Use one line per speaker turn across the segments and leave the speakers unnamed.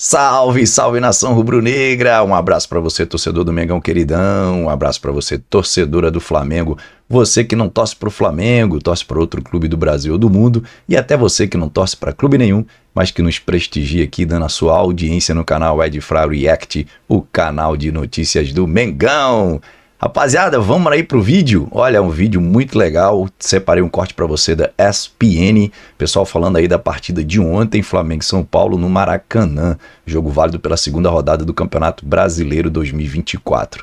Salve, salve nação rubro-negra! Um abraço para você, torcedor do Mengão queridão, um abraço para você, torcedora do Flamengo, você que não torce pro Flamengo, torce para outro clube do Brasil ou do mundo, e até você que não torce para clube nenhum, mas que nos prestigia aqui dando a sua audiência no canal Ed Fra React, o canal de notícias do Mengão. Rapaziada, vamos aí pro vídeo. Olha, é um vídeo muito legal. Separei um corte para você da ESPN. Pessoal falando aí da partida de ontem, Flamengo e São Paulo no Maracanã. Jogo válido pela segunda rodada do Campeonato Brasileiro 2024.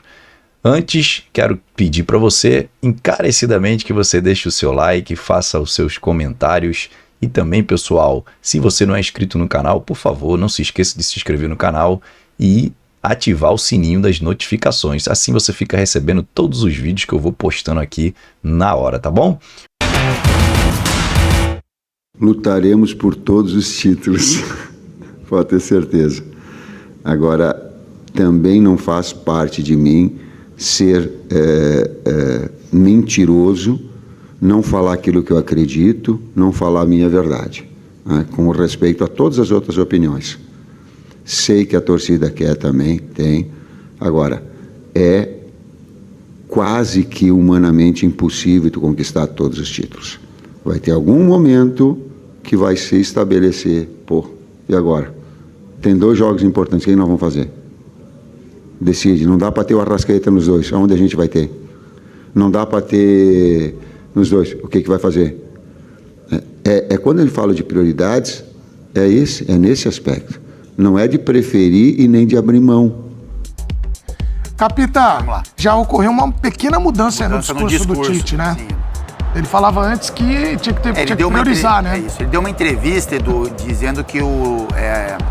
Antes, quero pedir para você encarecidamente que você deixe o seu like, faça os seus comentários. E também, pessoal, se você não é inscrito no canal, por favor, não se esqueça de se inscrever no canal e ativar o sininho das notificações. Assim você fica recebendo todos os vídeos que eu vou postando aqui na hora, tá bom?
Lutaremos por todos os títulos, pode ter certeza. Agora, também não faz parte de mim ser mentiroso, não falar aquilo que eu acredito, não falar a minha verdade, né? Com respeito a todas as outras opiniões. Sei que a torcida quer também, tem. Agora, é quase que humanamente impossível tu conquistar todos os títulos. Vai ter algum momento que vai se estabelecer, e agora? Tem 2 jogos importantes, o que nós vamos fazer? Decide, não dá para ter o Arrascaeta nos 2, aonde a gente vai ter? Não dá para ter nos 2, o que vai fazer? Quando ele fala de prioridades, é nesse aspecto. Não é de preferir e nem de abrir mão.
Capitã, já ocorreu uma pequena mudança no discurso do Tite, né? Sim. Ele falava antes que tinha que priorizar, né?
Ele deu uma entrevista, Edu, dizendo que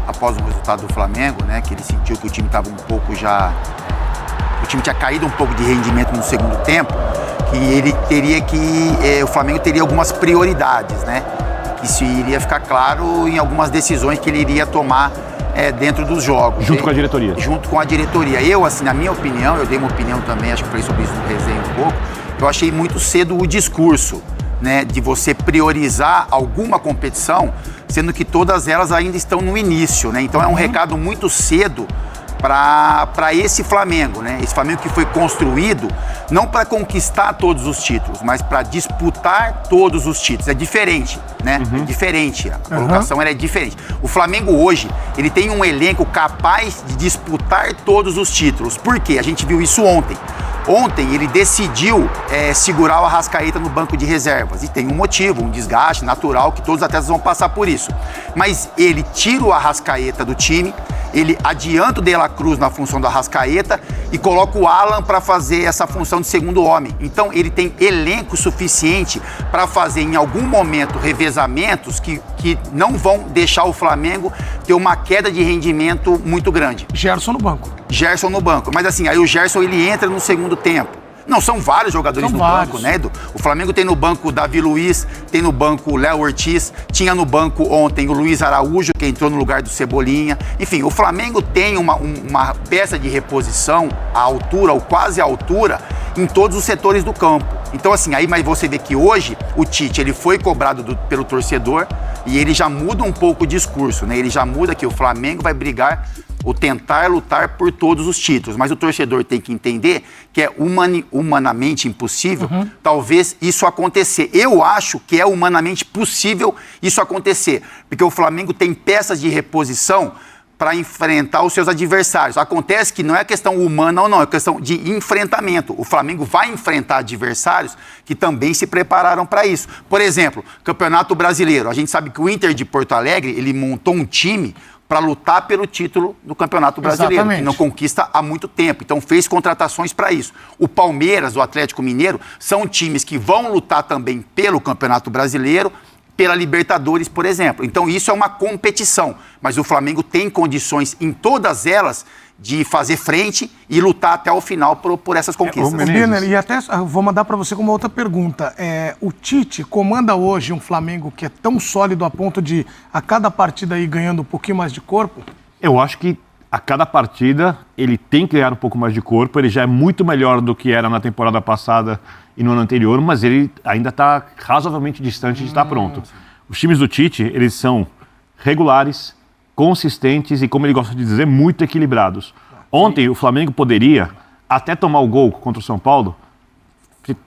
após o resultado do Flamengo, né, que ele sentiu que o time estava um pouco já... O time tinha caído um pouco de rendimento no segundo tempo, que ele teria o Flamengo teria algumas prioridades, né? Isso iria ficar claro em algumas decisões que ele iria tomar dentro dos jogos.
Junto com a diretoria.
Junto com a diretoria. Eu, assim, na minha opinião, eu dei uma opinião também, acho que falei sobre isso no resenha um pouco, eu achei muito cedo o discurso, né, de você priorizar alguma competição, sendo que todas elas ainda estão no início, né? Então é um recado muito cedo para esse Flamengo, né? Esse Flamengo que foi construído não para conquistar todos os títulos, mas para disputar todos os títulos. É diferente, né? É diferente. A colocação ela é diferente. O Flamengo hoje, ele tem um elenco capaz de disputar todos os títulos. Por quê? A gente viu isso ontem. Ontem ele decidiu segurar o Arrascaeta no banco de reservas. E tem um motivo, um desgaste natural, que todos os atletas vão passar por isso. Mas ele tira o Arrascaeta do time, ele adianta o De La Cruz na função do Arrascaeta e coloca o Alan para fazer essa função de segundo homem. Então ele tem elenco suficiente para fazer em algum momento revezamentos que não vão deixar o Flamengo ter uma queda de rendimento muito grande.
Gerson no banco.
Gerson no banco. Mas assim, aí o Gerson ele entra no segundo tempo. Não, são vários jogadores banco, né, Edu? O Flamengo tem no banco Davi Luiz, tem no banco Léo Ortiz, tinha no banco ontem o Luiz Araújo, que entrou no lugar do Cebolinha. Enfim, o Flamengo tem uma peça de reposição à altura, ou quase à altura, em todos os setores do campo. Então, assim, aí mas você vê que hoje o Tite ele foi cobrado pelo torcedor e ele já muda um pouco o discurso, né? Ele já muda que o Flamengo vai brigar ou tentar lutar por todos os títulos. Mas o torcedor tem que entender que é humanamente impossível, talvez, isso acontecer. Eu acho que é humanamente possível isso acontecer, porque o Flamengo tem peças de reposição para enfrentar os seus adversários. Acontece que não é questão humana ou não, é questão de enfrentamento. O Flamengo vai enfrentar adversários que também se prepararam para isso. Por exemplo, Campeonato Brasileiro. A gente sabe que o Inter de Porto Alegre, ele montou um time para lutar pelo título do Campeonato Brasileiro, que não conquista há muito tempo. Então, fez contratações para isso. O Palmeiras, o Atlético Mineiro, são times que vão lutar também pelo Campeonato Brasileiro, pela Libertadores, por exemplo. Então, isso é uma competição. Mas o Flamengo tem condições em todas elas de fazer frente e lutar até o final por essas conquistas.
Birner, e até vou mandar para você com uma outra pergunta. O Tite comanda hoje um Flamengo que é tão sólido a ponto de, a cada partida, ir ganhando um pouquinho mais de corpo?
Eu acho que a cada partida ele tem que ganhar um pouco mais de corpo. Ele já é muito melhor do que era na temporada passada e no ano anterior, mas ele ainda está razoavelmente distante de estar pronto. Os times do Tite, eles são regulares, consistentes e, como ele gosta de dizer, muito equilibrados. Ontem o Flamengo poderia até tomar o gol contra o São Paulo,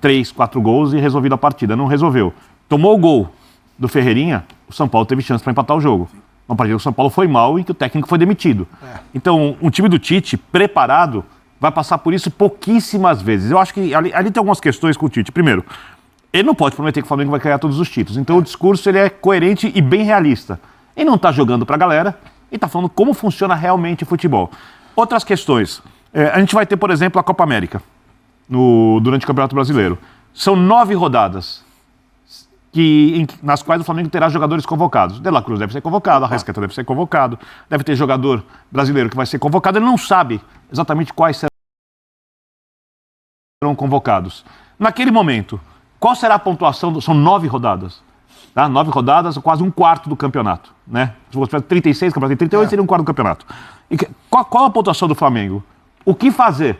3, 4 gols e resolvido a partida. Não resolveu. Tomou o gol do Ferreirinha, o São Paulo teve chance para empatar o jogo. Uma partida que o São Paulo foi mal e que o técnico foi demitido. Então, um time do Tite, preparado, vai passar por isso pouquíssimas vezes. Eu acho que ali tem algumas questões com o Tite. Primeiro, ele não pode prometer que o Flamengo vai ganhar todos os títulos. Então, o discurso ele é coerente e bem realista. Ele não está jogando para a galera, ele está falando como funciona realmente o futebol. Outras questões. A gente vai ter, por exemplo, a Copa América durante o Campeonato Brasileiro. São 9 rodadas nas quais o Flamengo terá jogadores convocados. De La Cruz deve ser convocado, Arrascaeta deve ser convocado, deve ter jogador brasileiro que vai ser convocado. Ele não sabe exatamente quais serão convocados. Naquele momento, qual será a pontuação? São 9 rodadas. Tá? 9 rodadas, quase um quarto do campeonato. Né? Se você tiver 36, campeonato tem 38, seria um quarto do campeonato. E qual a pontuação do Flamengo? O que fazer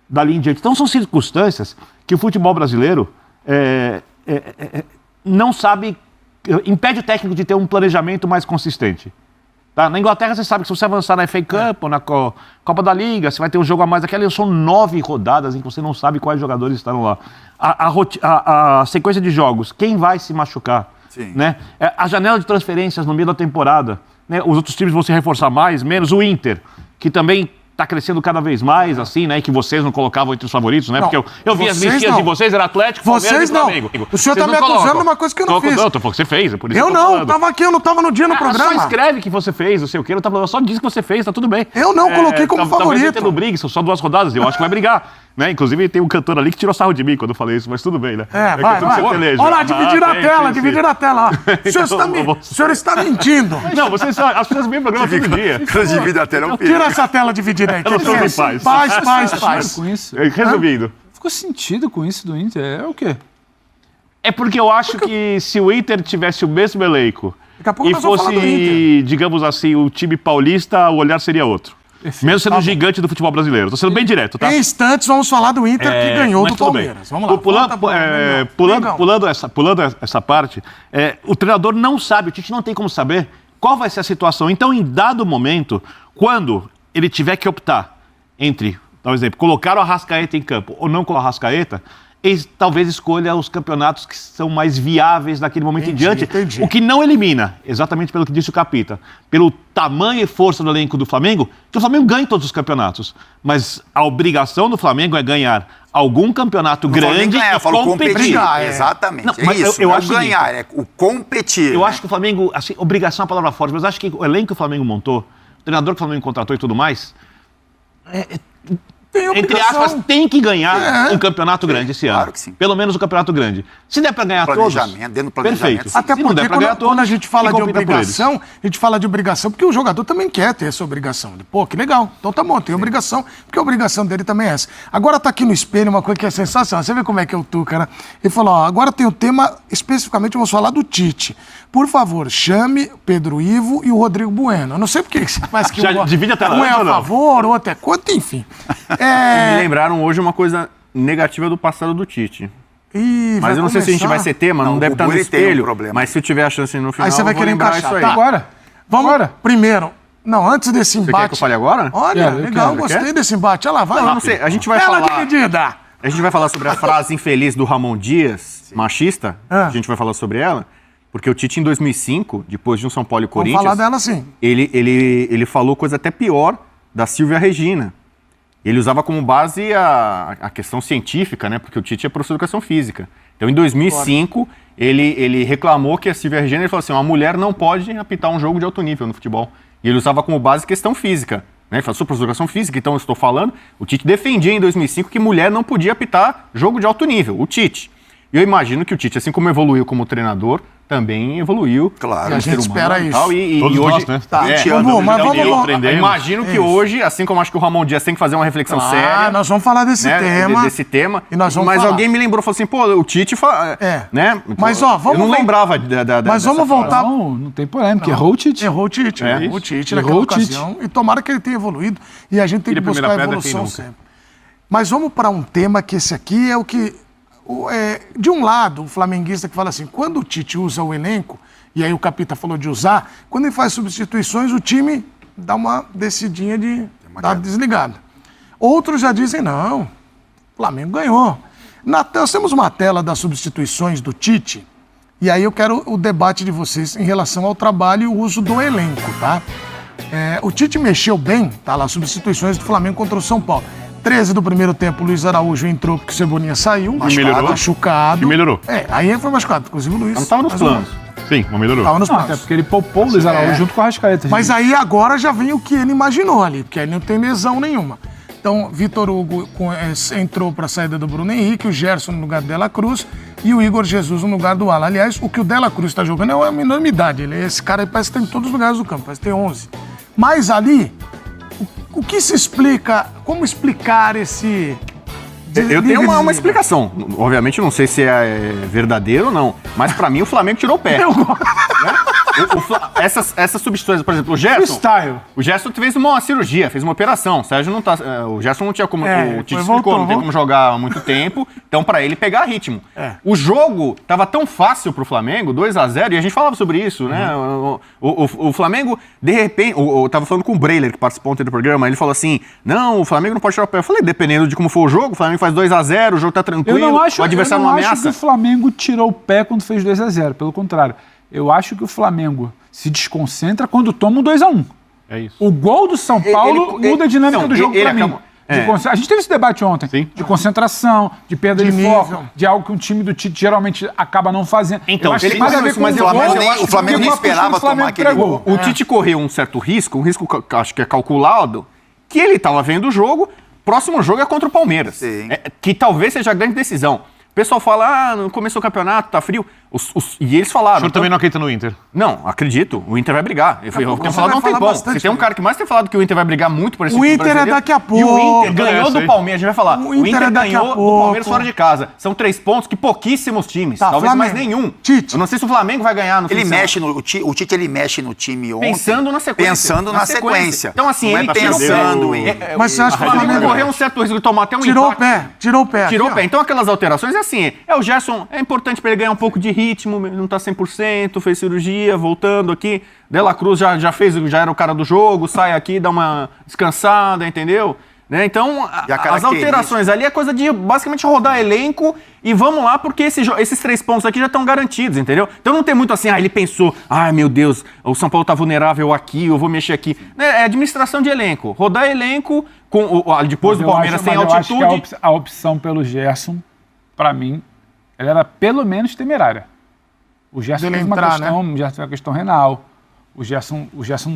dali em diante? Então são circunstâncias que o futebol brasileiro não sabe, impede o técnico de ter um planejamento mais consistente. Tá? Na Inglaterra você sabe que se você avançar na FA Cup ou na Copa da Liga, você vai ter um jogo a mais daquela, são 9 rodadas em que você não sabe quais jogadores estarão lá. A sequência de jogos, quem vai se machucar? Né? A janela de transferências no meio da temporada, né? Os outros times vão se reforçar mais, menos o Inter, que também está crescendo cada vez mais, assim, né? Que vocês não colocavam entre os favoritos, né?
Não,
porque eu vi as listinhas de vocês, era Atlético,
Vocês
Palmeiras e
não.
Flamengo.
O senhor está me acusando de uma coisa que eu não fiz.
Eu tô falando que você fez, é por isso
Eu
que eu tô
não,
falando.
estava aqui, eu não estava no dia no programa.
Só escreve que você fez, não sei o quê. Eu só disse que você fez, tá tudo bem.
Eu não coloquei como favorito.
Talvez ele não brigue, são só 2 rodadas, eu acho que vai brigar. Né? Inclusive tem um cantor ali que tirou sarro de mim quando eu falei isso, mas tudo bem, né?
Vai. Olha lá, dividir a tela, dividir a tela. O senhor está mentindo.
Não, as pessoas veem o programa todo dia.
Divide a tela é um perigo.
Tira essa tela dividida aí.
Eu não sou de paz.
Paz.
Com isso.
Resumindo.
Ficou sentido com isso do Inter? É o quê?
É porque eu acho que se o Inter tivesse o mesmo elenco
Daqui a pouco
e
nós vamos falar do
fosse,
Inter.
digamos assim, o time paulista, o olhar seria outro.
Perfeito.
Mesmo sendo um gigante do futebol brasileiro. Tô sendo bem direto, tá?
Em instantes vamos falar do Inter que ganhou do Palmeiras. Vamos lá.
Pulando essa parte, o treinador não sabe, o Tite não tem como saber qual vai ser a situação. Então, em dado momento, quando ele tiver que optar entre, por exemplo, colocar o Arrascaeta em campo ou não colocar o Arrascaeta, ele talvez escolha os campeonatos que são mais viáveis daquele momento em diante, o que não elimina, exatamente pelo que disse o Capita, pelo tamanho e força do elenco do Flamengo, que o Flamengo ganhe todos os campeonatos. Mas a obrigação do Flamengo é ganhar algum campeonato grande e competir.
Exatamente,
não, mas
isso.
Eu acho
ganhar, é o competir.
Eu acho que o Flamengo, assim, obrigação é uma palavra forte, mas eu acho que o elenco que o Flamengo montou, o treinador que o Flamengo contratou e tudo mais, entre aspas, tem que ganhar um campeonato grande esse ano.
Claro que sim.
Pelo menos um campeonato grande. Se der para ganhar todos,
dentro do planejamento.
perfeito.
Até
Se não
porque
der pra ganhar todos,
quando a gente fala
que
de
compita por
obrigação, a gente fala de obrigação porque o jogador também quer ter essa obrigação. Pô, que legal. Então tá bom, tem obrigação, porque a obrigação dele também é essa. Agora tá aqui no espelho uma coisa que é sensacional. Você vê como é que é o Tuca, né? Ele falou, ó, agora tem o tema, especificamente vamos falar do Tite. Por favor, chame Pedro Ivo e o Rodrigo Bueno. Eu não sei porque você faz que
divide a tela
um é
antes
a
ou não?
favor, o outro é contra, enfim.
Me lembraram hoje uma coisa negativa do passado do Tite. Mas eu não sei se a gente vai ser tema, não deve estar no espelho, mas se eu tiver a chance no final,
aí você vai
eu vou
querer
lembrar
encaixar.
isso aí.
Tá.
Agora?
Vamos primeiro. Não, antes desse
Você
embate.
quer que eu fale agora?
Olha,
Quero,
legal,
quero.
gostei desse embate. Olha lá, vai.
Não, eu não sei. A gente vai
Tela
falar.
dividida.
A gente vai falar sobre a frase infeliz do Ramon Dias, machista. A gente vai falar sobre ela, porque o Tite, em 2005, depois de um São Paulo e
Vamos
Corinthians,
falar dela sim.
ele falou coisa até pior da Silvia Regina. Ele usava como base a questão científica, né? Porque o Tite é professor de educação física. Então, em 2005, ele reclamou que a Silvia Regina, ele falou assim, uma mulher não pode apitar um jogo de alto nível no futebol. E ele usava como base questão física. Né? Ele falou, sou professor de educação física, então eu estou falando. O Tite defendia em 2005 que mulher não podia apitar jogo de alto nível, o Tite. E eu imagino que o Tite, assim como evoluiu como treinador, também evoluiu.
Claro.
E a gente espera isso.
Tal, e
Todos
hoje,
nós, né?
Tá,
então,
vamos
aprendemos.
imagino que hoje, assim como acho que o Ramon Dias tem que fazer uma reflexão
Ah,
séria.
nós vamos falar desse
né,
tema.
desse tema.
E nós vamos
mas
falar.
alguém me lembrou, falou assim, pô, o Tite... né?
Mas, ó, vamos
Eu não
vol-
lembrava
Mas vamos voltar.
Não tem polêmica. Errou o Tite.
Errou o Tite. Errou o Tite naquela
Errou o Tite.
ocasião. E tomara que ele tenha evoluído. E a gente tem que
Tira a
buscar a
primeira pedra, quem
evolução
nunca?
sempre. Mas vamos para um tema que esse aqui é o que... de um lado, o flamenguista que fala assim, quando o Tite usa o elenco, e aí o Capita falou de usar, quando ele faz substituições, o time dá uma descidinha de dar desligada. Outros já dizem, não, o Flamengo ganhou. Nós temos uma tela das substituições do Tite, e aí eu quero o debate de vocês em relação ao trabalho e o uso do elenco, tá? O Tite mexeu bem, tá lá, substituições do Flamengo contra o São Paulo. 13 do primeiro tempo, o Luiz Araújo entrou porque o Cebolinha saiu, machucado.
E melhorou.
Aí ele foi machucado, inclusive o Luiz.
Não estava nos planos.
Sim, mas melhorou.
Tava nos
Não,
planos.
até porque ele poupou o Luiz Araújo junto com o Arrascaeta.
Mas aí agora já vem o que ele imaginou ali, porque aí não tem lesão nenhuma. Então, Vitor Hugo entrou para a saída do Bruno Henrique, o Gerson no lugar do Dela Cruz e o Igor Jesus no lugar do Alan. Aliás, o que o Dela Cruz está jogando é uma enormidade. Esse cara aí parece que tem em todos os lugares do campo, parece que tem 11. Mas ali, o que se explica, como explicar esse...
Eu tenho uma explicação. Obviamente, não sei se é verdadeiro ou não, mas pra mim o Flamengo tirou o pé.
Eu gosto.
Essas substituições, por exemplo, o Gerson.
Freestyle.
O Gerson fez uma cirurgia, fez uma operação. O Gerson não tinha como. O Tite explicou, não tem como jogar há muito tempo. Então, pra ele pegar ritmo. O jogo tava tão fácil pro Flamengo, 2-0, e a gente falava sobre isso, né? O Flamengo, de repente. Eu tava falando com o Breiler, que participou ontem do programa, ele falou assim: não, o Flamengo não pode tirar o pé. Eu falei, dependendo de como for o jogo, o Flamengo faz 2-0, o jogo tá tranquilo, o adversário não ameaça.
Eu não acho que o Flamengo tirou o pé quando fez 2-0, pelo contrário. Eu acho que o Flamengo se desconcentra quando toma um 2-1.
É isso.
O gol do São Paulo muda a dinâmica do jogo pra mim. A gente teve esse debate ontem.
Sim.
De concentração, de perda de foco, de algo que um time do Tite geralmente acaba não fazendo.
Então,
eu acho que
ele
mais a
faz
ver
isso,
com
mas
o
o Flamengo nem esperava tomar aquele gol.
O Tite correu um certo risco, que acho que é calculado, que ele estava vendo o jogo, próximo jogo é contra o Palmeiras.
Sim.
Que talvez seja a grande decisão. O pessoal fala, não começou o campeonato, tá frio. E eles falaram...
O senhor também não acredita no Inter?
Não, acredito. O Inter vai brigar. Eu tenho falado há um tempão. Você tem um cara que mais tem falado que o Inter vai brigar muito por esse
O
time
Inter é
brasileiro.
daqui a pouco.
E o Inter ganhou do Palmeiras. A gente vai falar.
O
O
Inter
Inter
é daqui a
ganhou do
pouco.
Palmeiras fora de casa. São 3 pontos que pouquíssimos times.
Tá,
Talvez
Flamengo.
mais nenhum.
Tite.
Eu não sei se o Flamengo vai ganhar no fim
Ele
de semana.
mexe o Tite ele mexe no time ontem.
Pensando na sequência.
Pensando na sequência.
Então, assim,
Não
ele
é pensando em...
Mas você acha que
O
o
Flamengo
Flamengo
correu um certo risco de tomar até um
tirou o
empate.
pé? Tirou o pé.
Tirou o
aqui,
pé.
ó.
Então, aquelas alterações é assim. O Gerson, é importante pra ele ganhar um pouco de ritmo, não tá 100%, fez cirurgia, voltando aqui. Dela Cruz já era o cara do jogo, sai aqui, dá uma descansada, entendeu? Né? Então, as alterações ali é coisa de basicamente rodar elenco e vamos lá, porque esses 3 pontos aqui já estão garantidos, entendeu? Então não tem muito assim, ele pensou, meu Deus, o São Paulo tá vulnerável aqui, eu vou mexer aqui. É administração de elenco. Rodar elenco, depois do Palmeiras tem altitude.
Eu acho que a opção pelo Gerson, pra mim, ela era pelo menos temerária. O Gerson teve uma questão renal. O Gerson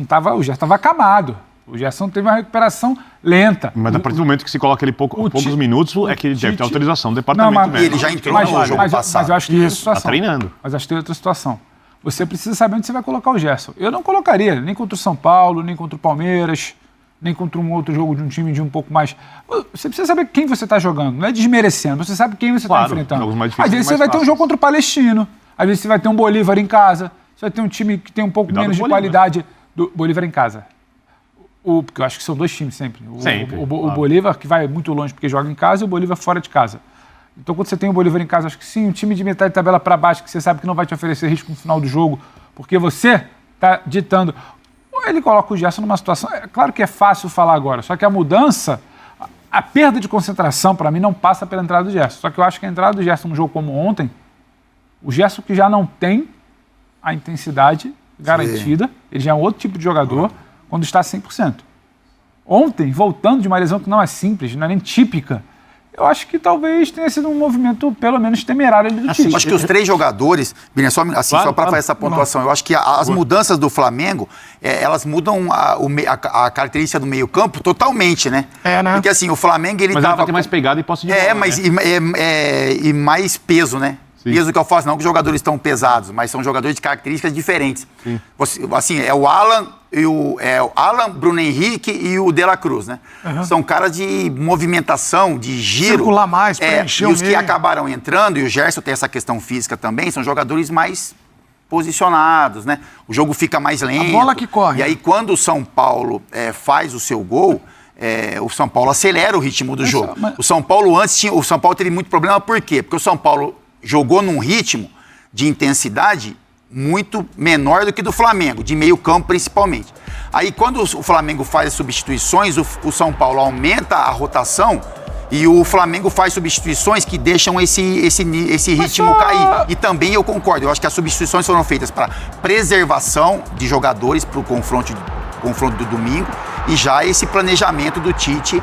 estava acamado. O Gerson teve uma recuperação lenta.
Mas a partir do momento que se coloca ele poucos minutos, é que ele deve ter autorização do departamento
Não,
médico.
ele já entrou no jogo passado.
Mas eu acho que tem outra situação.
Tá treinando.
Mas acho que tem outra situação. Você precisa saber onde você vai colocar o Gerson. Eu não colocaria nem contra o São Paulo, nem contra o Palmeiras, nem contra um outro jogo de um time de um pouco mais... Você precisa saber quem você está jogando. Não é desmerecendo. Você sabe quem você está enfrentando.
Jogos mais difíceis,
Às vezes você
mais
vai ter um
fáceis.
jogo contra o Palestino. Às vezes você vai ter um Bolívar em casa. Você vai ter um time que tem um pouco
Cuidado
menos de
com o Bolívar.
qualidade do Bolívar em casa. Porque eu acho que são 2 times sempre. O Bolívar, que vai muito longe porque joga em casa, e o Bolívar fora de casa. Então, quando você tem o Bolívar em casa, acho que sim, um time de metade de tabela para baixo, que você sabe que não vai te oferecer risco no final do jogo, porque você está ditando. Ou ele coloca o Gerson numa situação... É claro que é fácil falar agora, só que a mudança, a perda de concentração, para mim, não passa pela entrada do Gerson. Só que eu acho que a entrada do Gerson num jogo como ontem, o Gerson que já não tem a intensidade garantida, ele já é um outro tipo de jogador, quando está 100%. Ontem, voltando de uma lesão que não é simples, não é nem típica, eu acho que talvez tenha sido um movimento, pelo menos, temerário ali do Tite.
Acho que os 3 jogadores, Bini, só para fazer essa pontuação, eu acho que as mudanças do Flamengo, elas mudam a característica do meio-campo totalmente, né?
Né?
Porque assim, o Flamengo ele
Mas ela
tava.
vai ter mais pegada e posse de bola,
mas
né?
e mais peso, né?
Sim.
Peso que eu faço, não que os jogadores estão pesados, mas são jogadores de características diferentes. Assim, é o Alan, Bruno Henrique e o De La Cruz, né? São caras de movimentação, de giro.
Circular mais, preencher
e os
o
que
meio.
acabaram entrando, e o Gerson tem essa questão física também, são jogadores mais posicionados, né? O jogo fica mais lento.
A bola que corre.
E aí, quando o São Paulo faz o seu gol, o São Paulo acelera o ritmo do jogo. O São Paulo o São Paulo teve muito problema, por quê? Porque o São Paulo jogou num ritmo de intensidade muito menor do que do Flamengo, de meio campo principalmente. Aí quando o Flamengo faz as substituições, o São Paulo aumenta a rotação e o Flamengo faz substituições que deixam esse ritmo cair. E também eu concordo, eu acho que as substituições foram feitas para preservação de jogadores para o confronto do domingo e já esse planejamento do Tite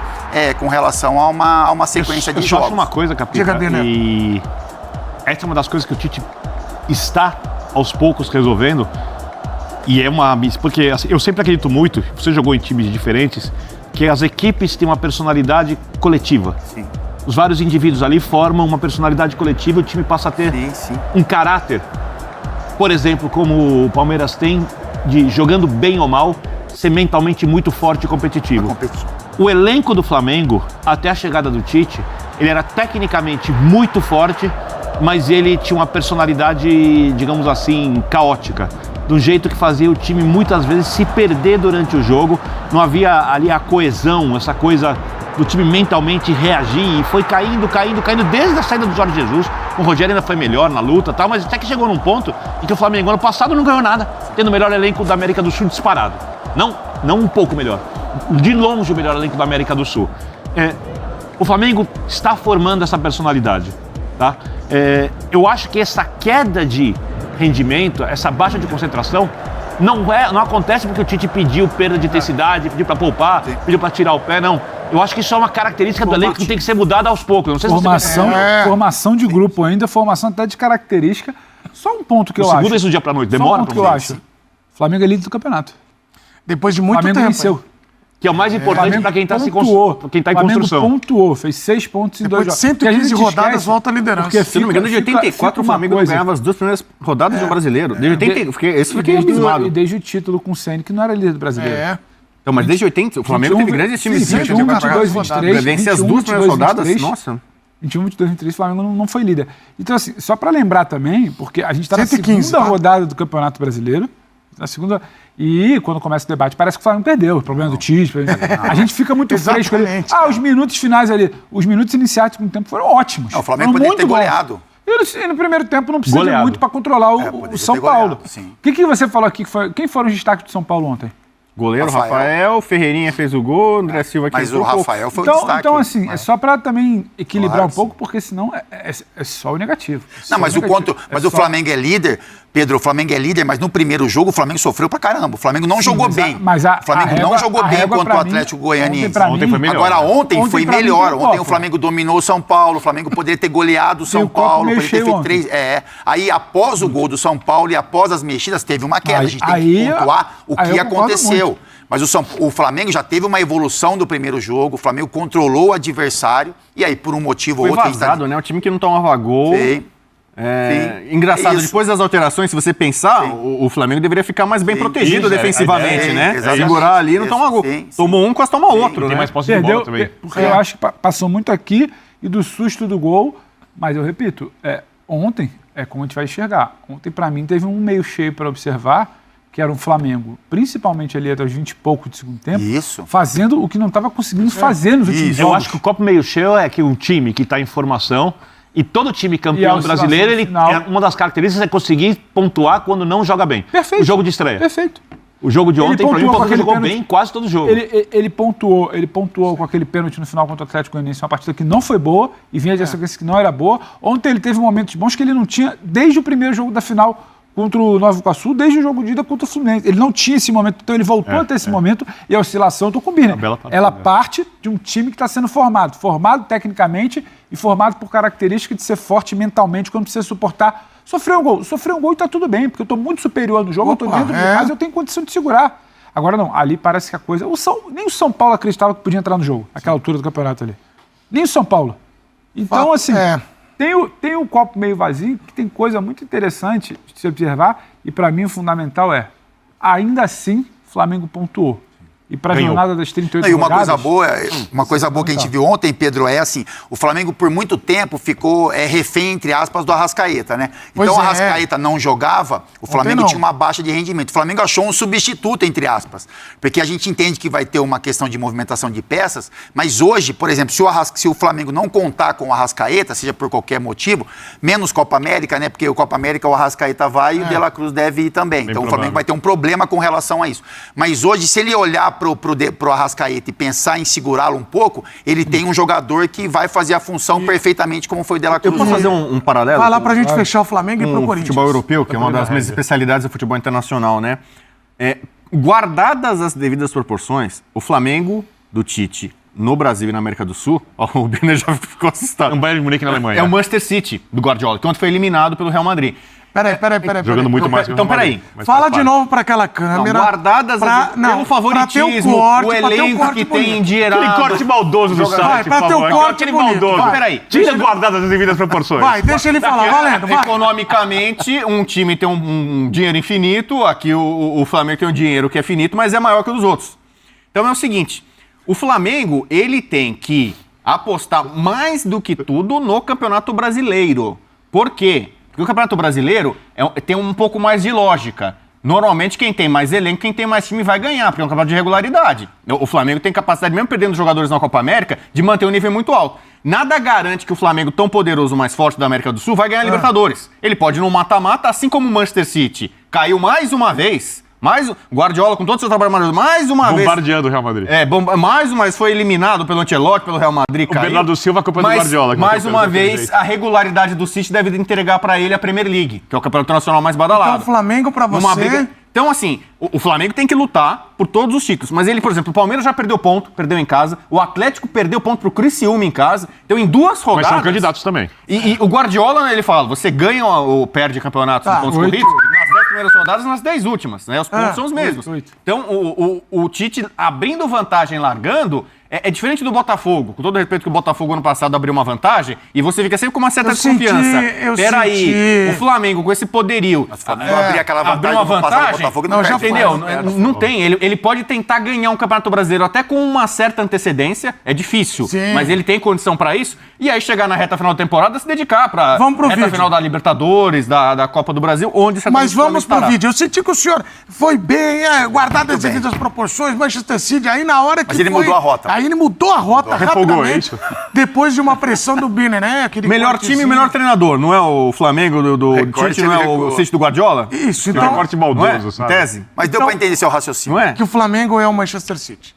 com relação a uma sequência de jogos.
Eu acho uma coisa, Capita, e essa é uma das coisas que o Tite está aos poucos resolvendo, e porque assim, eu sempre acredito muito, você jogou em times diferentes, que as equipes têm uma personalidade coletiva.
Sim.
Os vários indivíduos ali formam uma personalidade coletiva e o time passa a ter um caráter. Por exemplo, como o Palmeiras tem, de jogando bem ou mal, ser mentalmente muito forte e competitivo. O elenco do Flamengo, até a chegada do Tite, ele era tecnicamente muito forte, mas ele tinha uma personalidade, digamos assim, caótica. Do jeito que fazia o time muitas vezes se perder durante o jogo. Não havia ali a coesão, essa coisa do time mentalmente reagir. E foi caindo desde a saída do Jorge Jesus. O Rogério ainda foi melhor na luta e tal, mas até que chegou num ponto em que o Flamengo ano passado não ganhou nada, tendo o melhor elenco da América do Sul disparado. Não um pouco melhor. De longe o melhor elenco da América do Sul. O Flamengo está formando essa personalidade, tá? Eu acho que essa queda de rendimento, essa baixa de concentração, não acontece porque o Tite pediu perda de intensidade, pediu para poupar, pediu para tirar o pé, não. Eu acho que isso é uma característica do elenco que tem que ser mudada aos poucos. Não sei
formação de grupo ainda, formação até de característica. Só um ponto que eu acho.
Segura isso do dia para noite, demora
para eu acho. Flamengo é líder do campeonato.
Depois de muito tempo.
Venceu.
Que é o mais importante para quem está em construção.
Pontuou, fez 6 pontos em 2 jogos.
115 rodadas, volta a liderança.
Porque
se não me engano, de 84 o Flamengo não ganhava as 2 primeiras rodadas do Brasileiro. Esse fiquei abismado.
E desde o título com o Ceni, que não era líder do Brasileiro.
Então, mas desde 80, o Flamengo teve grandes times.
21, 22, 23.
Vencer as 2 primeiras rodadas, nossa.
21, 22, 23, o Flamengo não foi líder. Então, assim, só para lembrar também, porque a gente está na segunda rodada do Campeonato Brasileiro, na segunda... E quando começa o debate, parece que o Flamengo perdeu. O problema do Tite. A gente fica muito fresco ali. Os minutos finais ali, os minutos iniciais do segundo tempo foram ótimos.
O Flamengo poderia ter goleado.
E no primeiro tempo não precisa de muito para controlar o São Paulo. O que você falou aqui? Quem foram os destaques do São Paulo ontem?
Goleiro Rafael, Ferreirinha fez o gol, André Silva que
mas o Rafael foi o destaque.
Então, assim, é só para também equilibrar um pouco, porque senão é só o negativo.
Não, mas o Flamengo é líder, Pedro, o Flamengo é líder, mas no primeiro jogo o Flamengo sofreu pra caramba. O Flamengo não jogou bem. O Flamengo não jogou bem contra o Atlético Goianiense.
Ontem foi melhor.
Agora ontem foi melhor. Ontem o Flamengo dominou o São Paulo, o Flamengo poderia ter goleado o São Paulo, poderia ter feito 3. Aí após o gol do São Paulo e após as mexidas, teve uma queda. A gente tem que pontuar o que aconteceu. Mas o Flamengo já teve uma evolução do primeiro jogo, o Flamengo controlou o adversário, e aí por um motivo ou outro...
Foi vazado, né? O time que não tomava gol... Sim. Engraçado, depois das alterações, se você pensar, o Flamengo deveria ficar mais bem protegido defensivamente, né? Segurar ali e não tomar gol. Tomou um, quase toma outro, né?
Tem mais posse de bola também.
Porque eu acho que passou muito aqui e do susto do gol, mas eu repito, ontem, como a gente vai enxergar, ontem pra mim teve um meio cheio para observar, que era um Flamengo, principalmente ali até os 20 e pouco do segundo tempo, fazendo o que não estava conseguindo fazer nos últimos jogos.
Eu acho que o copo meio cheio é que um time que está em formação, e todo time campeão brasileiro, uma das características é conseguir pontuar quando não joga bem.
Perfeito.
O jogo de estreia.
Perfeito.
O jogo de ontem, para mim, o Flamengo jogou bem quase todo jogo.
Ele pontuou com aquele pênalti no final contra o Atlético Goianiense, uma partida que não foi boa, e vinha de sequência que não era boa. Ontem ele teve momentos bons que ele não tinha desde o primeiro jogo da final contra o Nova Iguaçu, desde o jogo de ida contra o Fluminense. Ele não tinha esse momento, então ele voltou a ter esse momento, e a oscilação, eu tô com o Birner. Ela parte de um time que está sendo formado tecnicamente e formado por característica de ser forte mentalmente quando precisa suportar. Sofreu um gol e tá tudo bem, porque eu tô muito superior no jogo, eu tô dentro de casa, eu tenho condição de segurar. Agora não, ali parece que a coisa... Nem o São Paulo acreditava que podia entrar no jogo, aquela altura do campeonato ali. Nem o São Paulo. Então, assim... Tem o copo meio vazio, que tem coisa muito interessante de se observar, e para mim o fundamental ainda assim, o Flamengo pontuou. E para a jornada das 38
E uma
rodadas...
coisa boa que a gente viu ontem, Pedro, é assim, o Flamengo por muito tempo ficou refém, entre aspas, do Arrascaeta, né? Então o Arrascaeta não jogava, o Flamengo tinha uma baixa de rendimento. O Flamengo achou um substituto, entre aspas, porque a gente entende que vai ter uma questão de movimentação de peças, mas hoje, por exemplo, se o Flamengo não contar com o Arrascaeta, seja por qualquer motivo, menos Copa América, né? Porque o Copa América o Arrascaeta vai e o De La Cruz deve ir também. Então o Flamengo vai ter um problema com relação a isso. Mas hoje, se ele olhar pro Arrascaeta e pensar em segurá-lo um pouco, ele tem um jogador que vai fazer a função perfeitamente como foi o De La Cruz.
Eu posso fazer um paralelo?
Vai lá pra gente fechar o Flamengo e pro Corinthians.
Futebol europeu, que é uma das minhas especialidades do futebol internacional, né? Guardadas as devidas proporções, o Flamengo do Tite no Brasil e na América do Sul, o Biner já ficou assustado.
É um Bayern de Munique na Alemanha.
É o Manchester City do Guardiola, que ontem foi eliminado pelo Real Madrid.
Peraí.
Jogando muito mais que o
Então,
Real Madrid.
peraí.
Fala de novo pra aquela câmera.
Guardadas pelo favoritismo, o elenco que tem dinheirado.
Aquele corte maldoso do site,
pra ter o corte
aquele
bonito.
maldoso.
Vai.
Peraí.
Tira guardadas as devidas proporções.
Vai, deixa ele falar, valendo, vai.
Economicamente, um time tem um dinheiro infinito, aqui o Flamengo tem um dinheiro que é finito, mas é maior que o dos outros. Então é o seguinte, o Flamengo, ele tem que apostar mais do que tudo no Campeonato Brasileiro. Por quê? Porque o Campeonato Brasileiro tem um pouco mais de lógica. Normalmente, quem tem mais elenco, quem tem mais time vai ganhar, porque é um campeonato de regularidade. O Flamengo tem capacidade, mesmo perdendo jogadores na Copa América, de manter um nível muito alto. Nada garante que o Flamengo, tão poderoso, mais forte da América do Sul, vai ganhar a Libertadores. Ele pode ir no mata-mata, assim como o Manchester City caiu mais uma vez... Guardiola, com todo o seu trabalho maravilhoso, mais uma vez...
Bombardeando o Real Madrid.
Mais uma vez foi eliminado pelo Ancelotti, pelo Real Madrid, caiu.
O Bernardo Silva, culpa do Guardiola.
Mais uma vez, a regularidade do City deve entregar para ele a Premier League, que é o campeonato nacional mais badalado.
Então o Flamengo pra você...
Então, assim, o Flamengo tem que lutar por todos os títulos. Mas ele, por exemplo, o Palmeiras já perdeu ponto, perdeu em casa. O Atlético perdeu ponto pro Criciúma em casa. Então, em 2 rodadas...
Mas são candidatos também.
E o Guardiola, ele fala, você ganha ou perde campeonatos em pontos corridos nas 10 primeiras rodadas e nas 10 últimas. Né? Os pontos são os mesmos. Então, o Tite abrindo vantagem, largando... É diferente do Botafogo, com todo respeito que o Botafogo ano passado abriu uma vantagem, e você fica sempre com uma certa desconfiança. Peraí, o Flamengo com esse poderio...
abrir aquela vantagem,
uma vantagem,
Botafogo
não
já
entendeu? Não tem, ele pode tentar ganhar um Campeonato Brasileiro até com uma certa antecedência, é difícil, mas ele tem condição para isso, e aí chegar na reta final da temporada, se dedicar para reta final da Libertadores, da Copa do Brasil, onde você
Mas vamos pro vídeo. Eu senti que o senhor foi bem, guardado as devidas proporções, Manchester City, aí na hora que
ele mudou a rota.
Aí ele mudou a rota rapidamente,
isso?
depois de uma pressão do Biner, né? Aquele
melhor time e melhor treinador, não é o Flamengo do Tite, não é o City do Guardiola?
Isso,
Então,
então...
um corte maldoso, sabe?
Tese.
Mas deu pra entender seu raciocínio.
Não é?
Que o Flamengo é o Manchester City.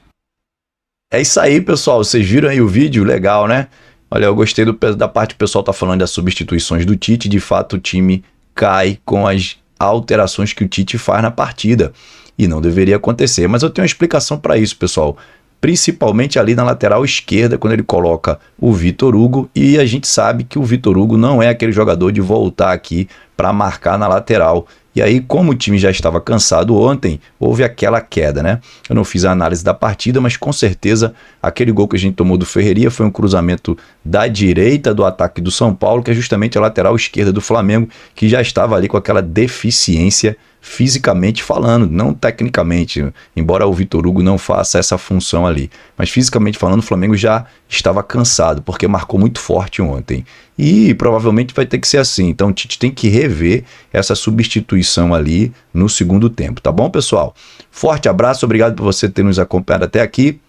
É isso aí, pessoal. Vocês viram aí o vídeo? Legal, né? Olha, eu gostei da parte que o pessoal tá falando das substituições do Tite. De fato, o time cai com as alterações que o Tite faz na partida. E não deveria acontecer. Mas eu tenho uma explicação para isso, pessoal. Principalmente ali na lateral esquerda, quando ele coloca o Vitor Hugo. E a gente sabe que o Vitor Hugo não é aquele jogador de voltar aqui para marcar na lateral. E aí, como o time já estava cansado ontem, houve aquela queda, né? Eu não fiz a análise da partida, mas com certeza aquele gol que a gente tomou do Ferreirinha foi um cruzamento da direita do ataque do São Paulo, que é justamente a lateral esquerda do Flamengo, que já estava ali com aquela deficiência fisicamente falando, não tecnicamente, embora o Vitor Hugo não faça essa função ali, mas fisicamente falando, o Flamengo já estava cansado, porque marcou muito forte ontem, e provavelmente vai ter que ser assim. Então o Tite tem que rever essa substituição ali no segundo tempo, tá bom, pessoal? Forte abraço, obrigado por você ter nos acompanhado até aqui.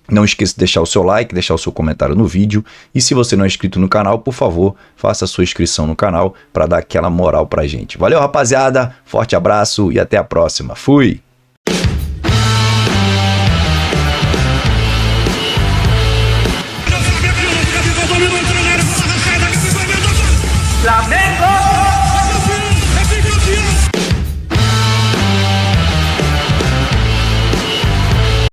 Não esqueça de deixar o seu like, deixar o seu comentário no vídeo. E se você não é inscrito no canal, por favor, faça a sua inscrição no canal para dar aquela moral pra gente. Valeu, rapaziada. Forte abraço e até a próxima. Fui!